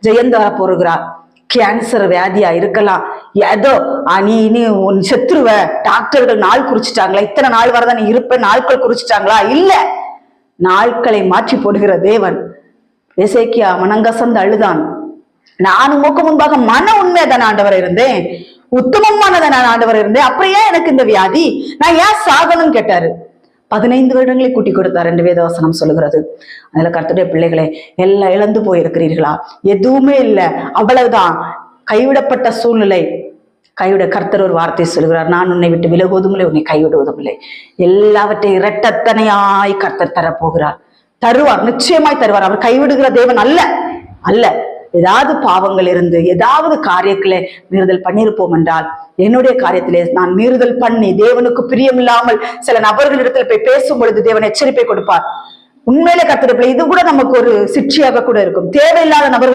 ஜெயம் தர போகிறார். கேன்சர் வியாதியா இருக்கலாம். ஏதோ நீ உன் செத்துருவ, டாக்டர்கள் நாள் குறிச்சிட்டாங்களா, இத்தனை நாள் வரதான் நீ இருப்ப, நாட்கள் குறிச்சிட்டாங்களா? இல்ல, நாட்களை மாற்றி போடுகிற தேவன். எசேக்கியா மனங்கசந்து அழுதான். நான் உமக்கு முன்பாக மன உண்மையதான் ஆண்டவர் இருந்தேன், உத்தமமானதான் நான் ஆண்டவர் இருந்தேன், அப்புறம் ஏன் எனக்கு இந்த வியாதி, நான் ஏன் சாகணும்னு கேட்டாரு. 15 வருடங்களை கூட்டி கொடுத்தார் என்று வேதவசனம் சொல்லுகிறது. அதுல கர்த்தருடைய பிள்ளைகளே, எல்லாம் இழந்து போயிருக்கிறீர்களா? எதுவுமே இல்லை, அவ்வளவுதான், கைவிடப்பட்ட சூழ்நிலை. கர்த்தர் ஒரு வார்த்தை சொல்கிறார், நான் உன்னை விட்டு விலகுவதும் இல்லை, உன்னை கைவிடுவதும் இல்லை. எல்லாவற்றையும் இரட்டத்தனையாய் கர்த்தர் தரப்போகிறார். தருவார், நிச்சயமாய் தருவார். அவர் கைவிடுகிற தேவன் அல்ல அல்ல. ஏதாவது பாவங்கள் இருந்து ஏதாவது காரியத்திலே மீறுதல் பண்ணியிருப்போம் என்றால், என்னுடைய காரியத்திலே நான் மீறுதல் பண்ணி தேவனுக்கு பிரியமில்லாமல் சில நபர்களிடத்துல போய் பேசும் பொழுது தேவன் எச்சரிப்பை கொடுப்பார். உண்மையிலே கர்த்தருடைய, இது கூட நமக்கு ஒரு சிக்ஷையாக கூட இருக்கும். தேவையில்லாத நபர்கள்